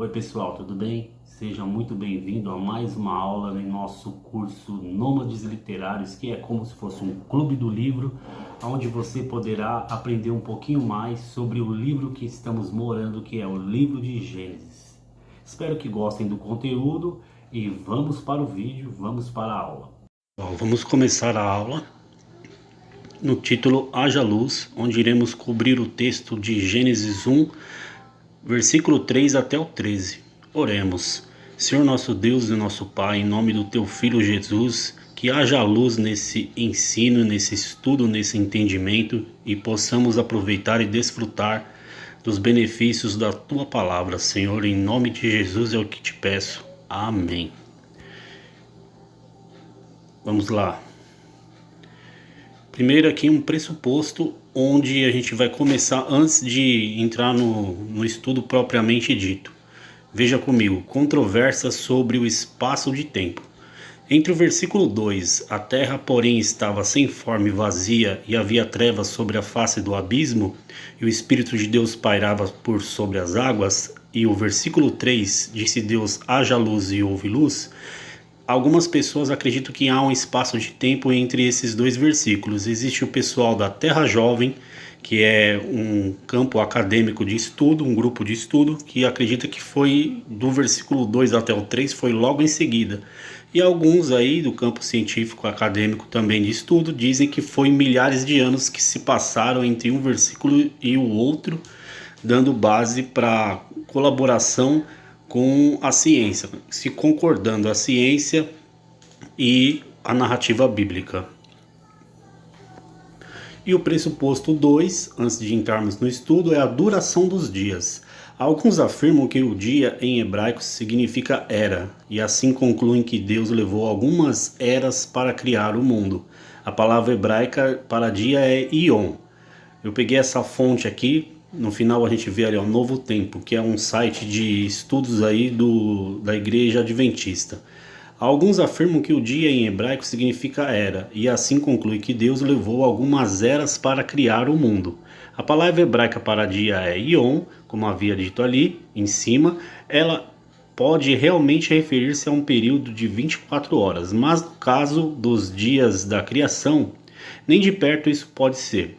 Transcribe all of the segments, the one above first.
Oi pessoal, tudo bem? Seja muito bem-vindo a mais uma aula em nosso curso Nômades Literários, que é como se fosse um clube do livro, onde você poderá aprender um pouquinho mais sobre o livro que estamos morando, que é o livro de Gênesis. Espero que gostem do conteúdo e vamos para o vídeo, vamos para a aula. Bom, vamos começar a aula no título Haja Luz, onde iremos cobrir o texto de Gênesis 1, versículo 3 até o 13. Oremos. Senhor nosso Deus e nosso Pai, em nome do Teu Filho Jesus, que haja luz nesse ensino, nesse estudo, nesse entendimento e possamos aproveitar e desfrutar dos benefícios da Tua Palavra. Senhor, em nome de Jesus é o que te peço. Amém. Vamos lá. Primeiro aqui um pressuposto onde a gente vai começar antes de entrar no estudo propriamente dito. Veja comigo, controvérsia sobre o espaço de tempo. Entre o versículo 2, a terra porém estava sem forma e vazia, e havia trevas sobre a face do abismo, e o Espírito de Deus pairava por sobre as águas, e o versículo 3, disse Deus, haja luz e houve luz. Algumas pessoas acreditam que há um espaço de tempo entre esses dois versículos. Existe o pessoal da Terra Jovem, que é um campo acadêmico de estudo, um grupo de estudo, que acredita que foi do versículo 2 até o 3, foi logo em seguida. E alguns aí do campo científico acadêmico também de estudo dizem que foi milhares de anos que se passaram entre um versículo e o outro, dando base para colaboração com a ciência, se concordando a ciência e a narrativa bíblica. E o pressuposto 2, antes de entrarmos no estudo, é a duração dos dias. Alguns afirmam que o dia em hebraico significa era, e assim concluem que Deus levou algumas eras para criar o mundo. A palavra hebraica para dia é Ion. Eu peguei essa fonte aqui. No final a gente vê ali o Novo Tempo, que é um site de estudos aí da Igreja Adventista. Alguns afirmam que o dia em hebraico significa era, e assim conclui que Deus levou algumas eras para criar o mundo. A palavra hebraica para dia é Yom, como havia dito ali em cima. Ela pode realmente referir-se a um período de 24 horas, mas no caso dos dias da criação, nem de perto isso pode ser.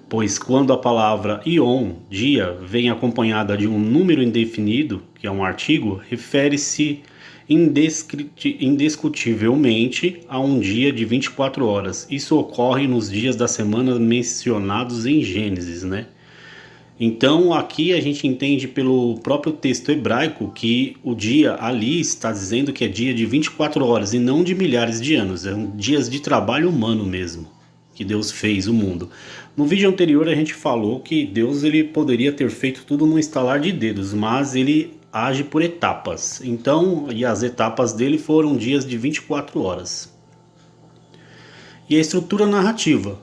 Pois quando a palavra ion, dia, vem acompanhada de um número indefinido, que é um artigo, refere-se indiscutivelmente a um dia de 24 horas. Isso ocorre nos dias da semana mencionados em Gênesis, né? Então aqui a gente entende pelo próprio texto hebraico que o dia ali está dizendo que é dia de 24 horas e não de milhares de anos, dias de trabalho humano mesmo que Deus fez o mundo. No vídeo anterior a gente falou que Deus ele poderia ter feito tudo num estalar de dedos, mas ele age por etapas. Então, e as etapas dele foram dias de 24 horas. E a estrutura narrativa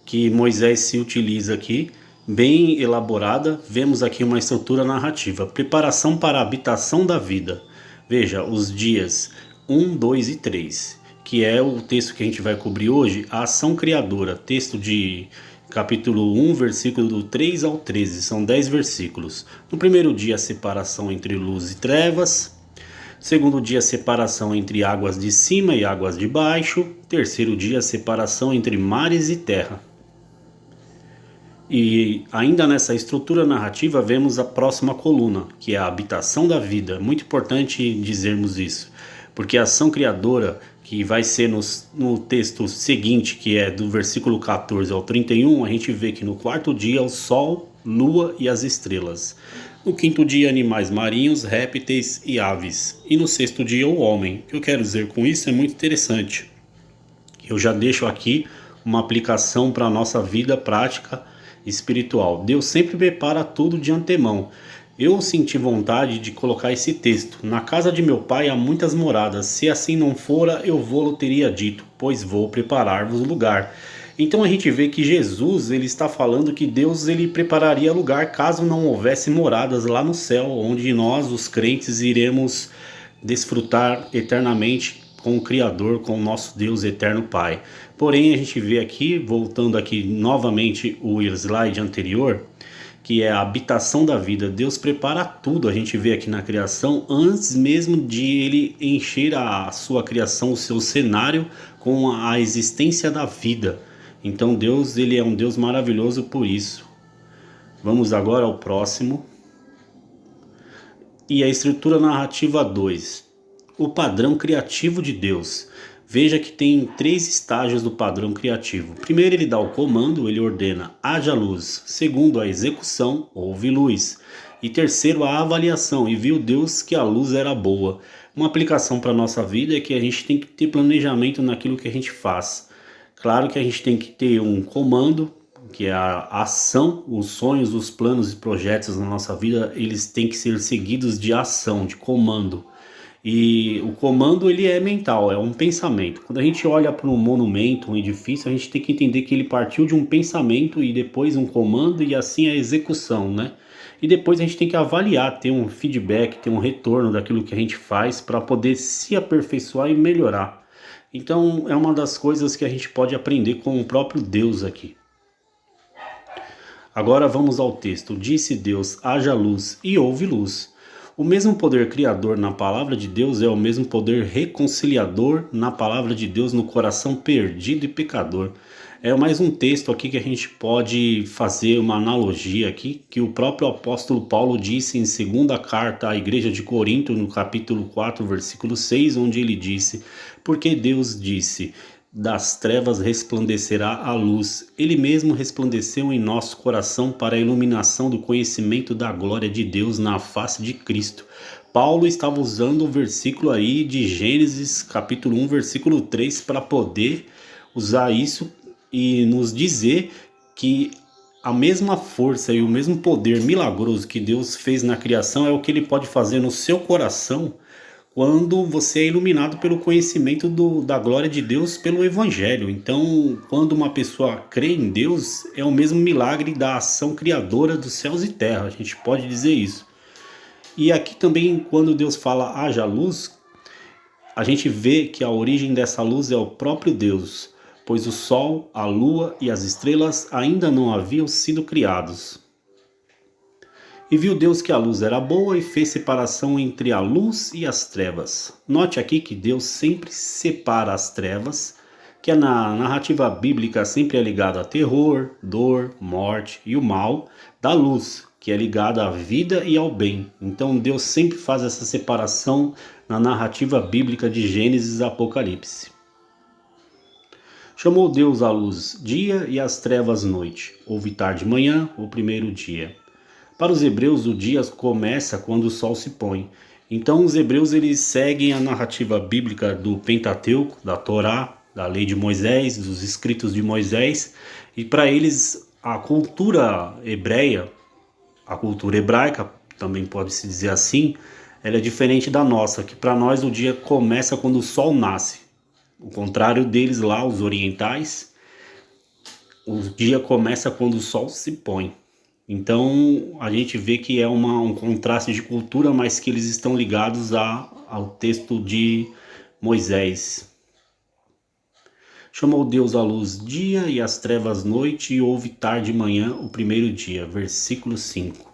que Moisés se utiliza aqui, bem elaborada, vemos aqui uma estrutura narrativa. Preparação para a habitação da vida. Veja, os dias 1, 2 e 3. Que é o texto que a gente vai cobrir hoje, a ação criadora, texto de capítulo 1, versículo do 3 ao 13, são 10 versículos. No primeiro dia, a separação entre luz e trevas. Segundo dia, a separação entre águas de cima e águas de baixo. Terceiro dia, a separação entre mares e terra. E ainda nessa estrutura narrativa, vemos a próxima coluna, que é a habitação da vida. Muito importante dizermos isso, porque a ação criadora, que vai ser no texto seguinte, que é do versículo 14 ao 31, a gente vê que no quarto dia o sol, lua e as estrelas. No quinto dia, animais marinhos, répteis e aves. E no sexto dia, o homem. O que eu quero dizer com isso é muito interessante. Eu já deixo aqui uma aplicação para a nossa vida prática espiritual. Deus sempre prepara tudo de antemão. Eu senti vontade de colocar esse texto. Na casa de meu pai há muitas moradas. Se assim não fora, eu vou-lo teria dito, pois vou preparar-vos lugar. Então a gente vê que Jesus ele está falando que Deus ele prepararia lugar caso não houvesse moradas lá no céu, onde nós, os crentes, iremos desfrutar eternamente com o Criador, com o nosso Deus eterno Pai. Porém a gente vê aqui, voltando aqui novamente o slide anterior, que é a habitação da vida. Deus prepara tudo, a gente vê aqui na criação, antes mesmo de ele encher a sua criação, o seu cenário, com a existência da vida. Então Deus, ele é um Deus maravilhoso por isso. Vamos agora ao próximo. E a estrutura narrativa 2. O padrão criativo de Deus. Veja que tem 3 estágios do padrão criativo. Primeiro, ele dá o comando, ele ordena: haja luz. Segundo, a execução: houve luz. E terceiro, a avaliação: e viu Deus que a luz era boa. Uma aplicação para a nossa vida é que a gente tem que ter planejamento naquilo que a gente faz. Claro que a gente tem que ter um comando, que é a ação. Os sonhos, os planos e projetos na nossa vida, eles têm que ser seguidos de ação, de comando. E o comando, ele é mental, é um pensamento. Quando a gente olha para um monumento, um edifício, a gente tem que entender que ele partiu de um pensamento e depois um comando e assim a execução, né? E depois a gente tem que avaliar, ter um feedback, ter um retorno daquilo que a gente faz para poder se aperfeiçoar e melhorar. Então é uma das coisas que a gente pode aprender com o próprio Deus aqui. Agora vamos ao texto. Disse Deus: haja luz, e houve luz. O mesmo poder criador na palavra de Deus é o mesmo poder reconciliador na palavra de Deus no coração perdido e pecador. É mais um texto aqui que a gente pode fazer uma analogia aqui, que o próprio apóstolo Paulo disse em segunda carta à igreja de Corinto, no capítulo 4, versículo 6, onde ele disse: porque Deus disse: das trevas resplandecerá a luz. Ele mesmo resplandeceu em nosso coração para a iluminação do conhecimento da glória de Deus na face de Cristo. Paulo estava usando o versículo aí de Gênesis capítulo 1, versículo 3, para poder usar isso e nos dizer que a mesma força e o mesmo poder milagroso que Deus fez na criação é o que ele pode fazer no seu coração quando você é iluminado pelo conhecimento da glória de Deus pelo Evangelho. Então, quando uma pessoa crê em Deus, é o mesmo milagre da ação criadora dos céus e terra, a gente pode dizer isso. E aqui também, quando Deus fala haja luz, a gente vê que a origem dessa luz é o próprio Deus, pois o sol, a lua e as estrelas ainda não haviam sido criados. E viu Deus que a luz era boa e fez separação entre a luz e as trevas. Note aqui que Deus sempre separa as trevas, que na narrativa bíblica sempre é ligado a terror, dor, morte e o mal, da luz, que é ligada à vida e ao bem. Então Deus sempre faz essa separação na narrativa bíblica de Gênesis e Apocalipse. Chamou Deus a luz dia e as trevas noite. Houve tarde e manhã, o primeiro dia. Para os hebreus, o dia começa quando o sol se põe. Então os hebreus, eles seguem a narrativa bíblica do Pentateuco, da Torá, da lei de Moisés, dos escritos de Moisés. E para eles, a cultura hebreia, a cultura hebraica, também pode-se dizer assim, ela é diferente da nossa, que para nós o dia começa quando o sol nasce. O contrário deles lá, os orientais, o dia começa quando o sol se põe. Então a gente vê que é um contraste de cultura, mas que eles estão ligados ao texto de Moisés. Chamou Deus a luz dia e as trevas noite, e houve tarde e manhã o primeiro dia. Versículo 5.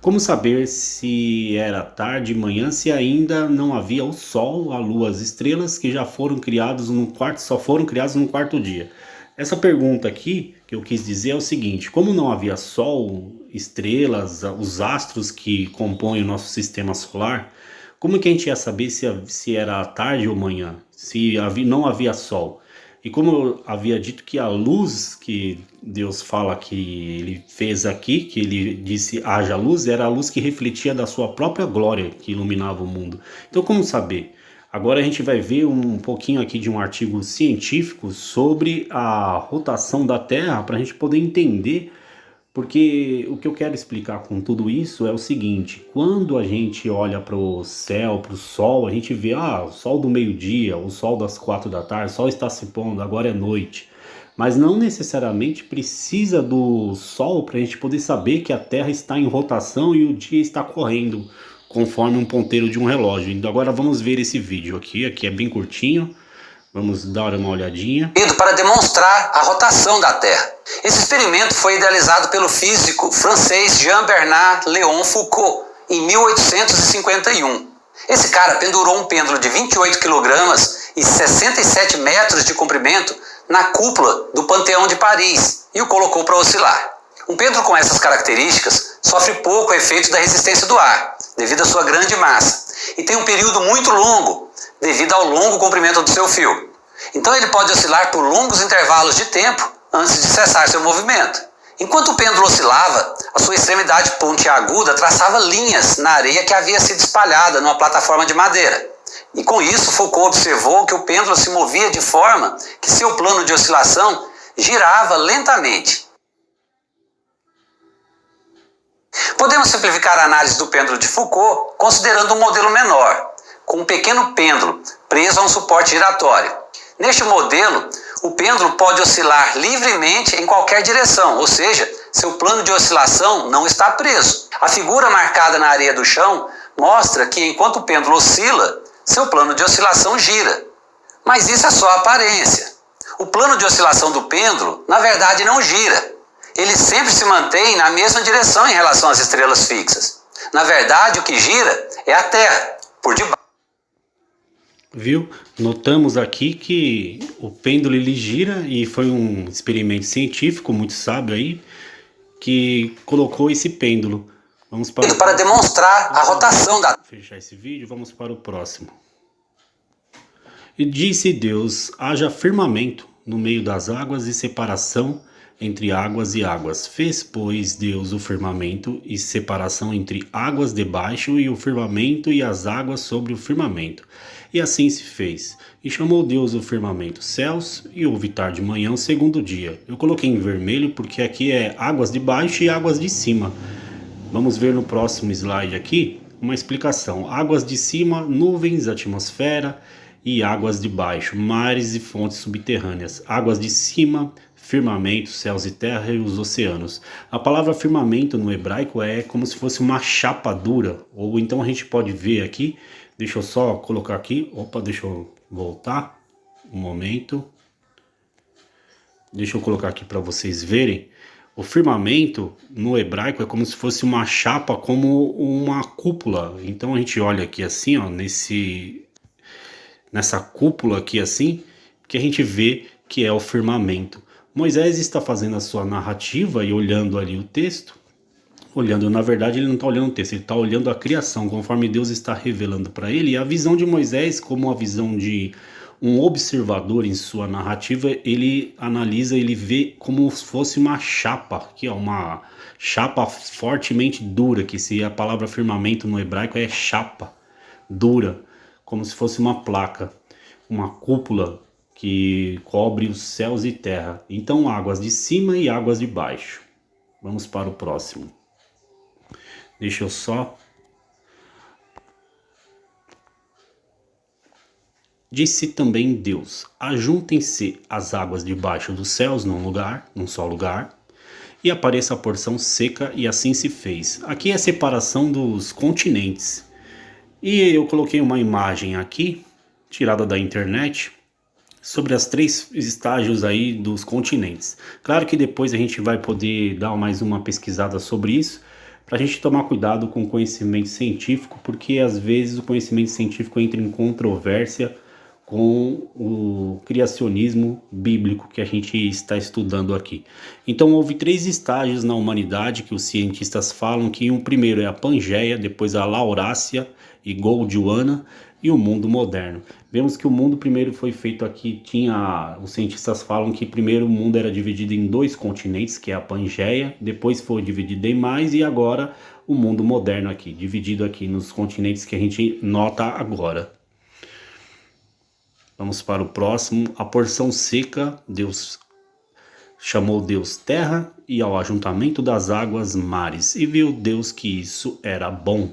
Como saber se era tarde e manhã, se ainda não havia o sol, a lua, as estrelas, que já foram criados só foram criados no quarto dia? Essa pergunta aqui, que eu quis dizer, é o seguinte: como não havia sol, estrelas, os astros que compõem o nosso sistema solar, como que a gente ia saber se era tarde ou manhã, se não havia sol? E como eu havia dito que a luz que Deus fala que ele fez aqui, que ele disse haja luz, era a luz que refletia da sua própria glória, que iluminava o mundo. Então como saber? Agora a gente vai ver um pouquinho aqui de um artigo científico sobre a rotação da Terra, para a gente poder entender, porque o que eu quero explicar com tudo isso é o seguinte: quando a gente olha para o céu, para o sol, a gente vê o sol do meio-dia, o sol das 4 da tarde, o sol está se pondo, agora é noite. Mas não necessariamente precisa do sol para a gente poder saber que a Terra está em rotação e o dia está correndo, conforme um ponteiro de um relógio. Então agora vamos ver esse vídeo aqui é bem curtinho. Vamos dar uma olhadinha. Para demonstrar a rotação da Terra. Esse experimento foi idealizado pelo físico francês Jean-Bernard Léon Foucault em 1851. Esse cara pendurou um pêndulo de 28 kg e 67 metros de comprimento na cúpula do Panteão de Paris e o colocou para oscilar. Um pêndulo com essas características sofre pouco efeito da resistência do ar, devido à sua grande massa, e tem um período muito longo, devido ao longo comprimento do seu fio. Então ele pode oscilar por longos intervalos de tempo antes de cessar seu movimento. Enquanto o pêndulo oscilava, a sua extremidade pontiaguda traçava linhas na areia que havia sido espalhada numa plataforma de madeira. E com isso, Foucault observou que o pêndulo se movia de forma que seu plano de oscilação girava lentamente. Podemos simplificar a análise do pêndulo de Foucault considerando um modelo menor, com um pequeno pêndulo preso a um suporte giratório. Neste modelo, o pêndulo pode oscilar livremente em qualquer direção, ou seja, seu plano de oscilação não está preso. A figura marcada na areia do chão mostra que enquanto o pêndulo oscila, seu plano de oscilação gira. Mas isso é só aparência. O plano de oscilação do pêndulo, na verdade, não gira. Ele sempre se mantém na mesma direção em relação às estrelas fixas. Na verdade, o que gira é a Terra, por debaixo. Viu? Notamos aqui que o pêndulo ele gira e foi um experimento científico muito sábio aí que colocou esse pêndulo. Vamos para demonstrar a rotação da... Fechar esse vídeo, vamos para o próximo. E disse Deus, haja firmamento no meio das águas e separação entre águas e águas. Fez, pois, Deus o firmamento e separação entre águas debaixo e o firmamento e as águas sobre o firmamento. E assim se fez. E chamou Deus o firmamento céus, e houve tarde de manhã o segundo dia. Eu coloquei em vermelho porque aqui é águas de baixo e águas de cima. Vamos ver no próximo slide aqui uma explicação. Águas de cima, nuvens, atmosfera, e águas de baixo, mares e fontes subterrâneas. Águas de cima, firmamento, céus e terra e os oceanos. A palavra firmamento no hebraico é como se fosse uma chapa dura, ou então a gente pode ver aqui, deixa eu só colocar aqui, deixa eu voltar um momento. Deixa eu colocar aqui para vocês verem. O firmamento no hebraico é como se fosse uma chapa, como uma cúpula. Então a gente olha aqui assim, ó, nessa cúpula aqui assim, que a gente vê que é o firmamento. Moisés está fazendo a sua narrativa e olhando ali o texto, na verdade ele não está olhando o texto, ele está olhando a criação, conforme Deus está revelando para ele. E a visão de Moisés, como a visão de um observador em sua narrativa, ele analisa, ele vê como se fosse uma chapa, que é uma chapa fortemente dura, que se a palavra firmamento no hebraico é chapa, dura, como se fosse uma placa, uma cúpula que cobre os céus e terra. Então águas de cima e águas de baixo. Vamos para o próximo. Deixa eu só... Disse também Deus, ajuntem-se as águas debaixo dos céus num só lugar, e apareça a porção seca, e assim se fez. Aqui é a separação dos continentes. E eu coloquei uma imagem aqui, tirada da internet, sobre as 3 estágios aí dos continentes. Claro que depois a gente vai poder dar mais uma pesquisada sobre isso, para a gente tomar cuidado com o conhecimento científico, porque às vezes o conhecimento científico entra em controvérsia com o criacionismo bíblico que a gente está estudando aqui. Então houve 3 estágios na humanidade que os cientistas falam, que o primeiro é a Pangeia, depois a Laurácia e Gondwana e o mundo moderno. Vemos que o mundo primeiro foi feito aqui, os cientistas falam que primeiro o mundo era dividido em 2 continentes, que é a Pangeia, depois foi dividido em mais, e agora o mundo moderno aqui, dividido aqui nos continentes que a gente nota agora. Vamos para o próximo. A porção seca, Deus chamou Deus terra, e ao ajuntamento das águas mares. E viu Deus que isso era bom.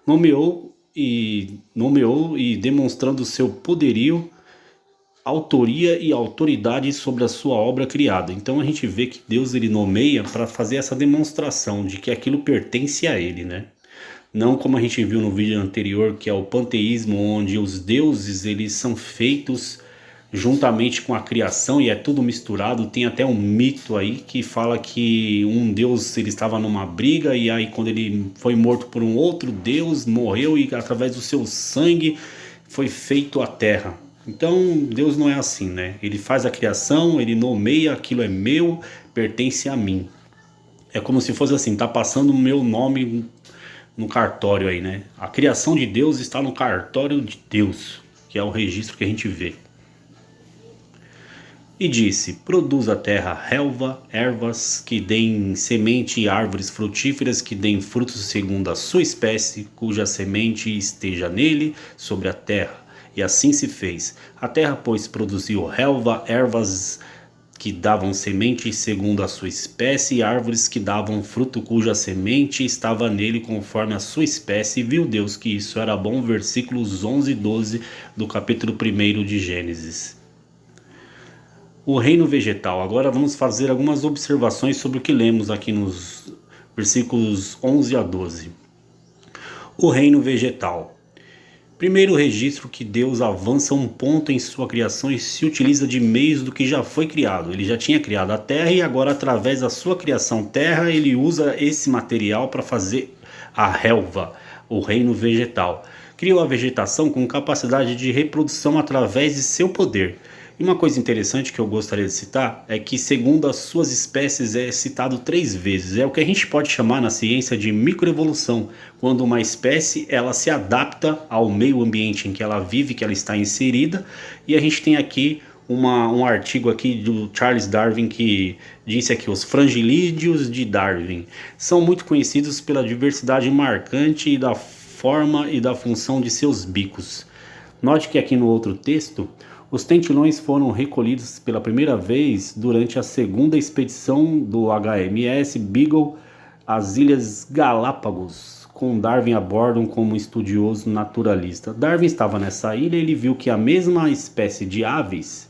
Nomeou e demonstrando seu poderio, autoria e autoridade sobre a sua obra criada. Então a gente vê que Deus ele nomeia para fazer essa demonstração de que aquilo pertence a ele, né? Não como a gente viu no vídeo anterior, que é o panteísmo, onde os deuses eles são feitos juntamente com a criação, e é tudo misturado. Tem até um mito aí que fala que um deus, ele estava numa briga, e aí quando ele foi morto por um outro deus, morreu, e através do seu sangue foi feito a terra. Então Deus não é assim, né? Ele faz a criação, ele nomeia, aquilo é meu, pertence a mim. É como se fosse assim, tá passando o meu nome no cartório aí, né? A criação de Deus está no cartório de Deus, que é o registro que a gente vê. E disse: produz a terra relva, ervas que deem semente, e árvores frutíferas que deem frutos segundo a sua espécie, cuja semente esteja nele, sobre a terra. E assim se fez. A terra, pois, produziu relva, ervas que davam semente segundo a sua espécie, e árvores que davam fruto cuja semente estava nele conforme a sua espécie. E viu Deus que isso era bom. Versículos 11 e 12 do capítulo 1 de Gênesis. O reino vegetal. Agora vamos fazer algumas observações sobre o que lemos aqui nos versículos 11 a 12. O reino vegetal. Primeiro registro que Deus avança um ponto em sua criação e se utiliza de meios do que já foi criado. Ele já tinha criado a terra, e agora, através da sua criação terra, ele usa esse material para fazer a relva, o reino vegetal. Criou a vegetação com capacidade de reprodução através de seu poder. E uma coisa interessante que eu gostaria de citar é que, segundo as suas espécies, é citado 3 vezes. É o que a gente pode chamar na ciência de microevolução, quando uma espécie ela se adapta ao meio ambiente em que ela vive, que ela está inserida. E a gente tem aqui um artigo aqui do Charles Darwin que disse aqui: os frangilídeos de Darwin são muito conhecidos pela diversidade marcante e da forma e da função de seus bicos. Note que aqui no outro texto, os tentilhões foram recolhidos pela primeira vez durante a segunda expedição do HMS Beagle às Ilhas Galápagos, com Darwin a bordo como estudioso naturalista. Darwin estava nessa ilha e ele viu que a mesma espécie de aves,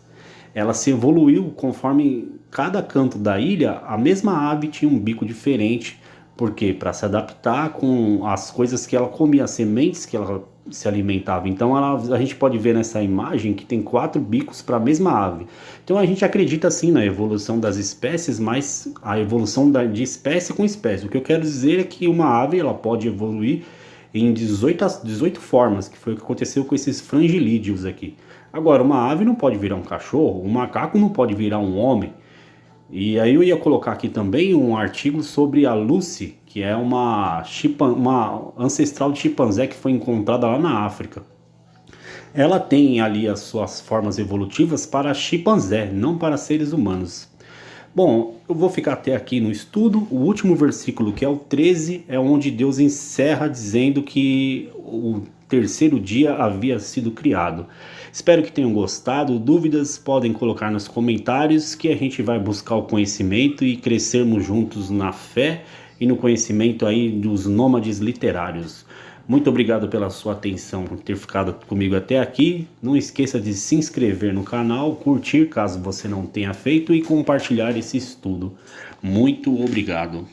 ela se evoluiu conforme cada canto da ilha. A mesma ave tinha um bico diferente, porque para se adaptar com as coisas que ela comia, as sementes que ela se alimentava. Então a gente pode ver nessa imagem que tem 4 bicos para a mesma ave. Então a gente acredita sim na evolução das espécies, mas a evolução de espécie com espécie. O que eu quero dizer é que uma ave ela pode evoluir em 18 formas, que foi o que aconteceu com esses frangilídeos aqui. Agora, uma ave não pode virar um cachorro, um macaco não pode virar um homem. E aí eu ia colocar aqui também um artigo sobre a Lucy, que é uma ancestral de chimpanzé que foi encontrada lá na África. Ela tem ali as suas formas evolutivas para chimpanzé, não para seres humanos. Bom, eu vou ficar até aqui no estudo. O último versículo, que é o 13, é onde Deus encerra dizendo que o terceiro dia havia sido criado. Espero que tenham gostado. Dúvidas podem colocar nos comentários, que a gente vai buscar o conhecimento e crescermos juntos na fé e no conhecimento aí dos nômades literários. Muito obrigado pela sua atenção, por ter ficado comigo até aqui. Não esqueça de se inscrever no canal, curtir caso você não tenha feito e compartilhar esse estudo. Muito obrigado.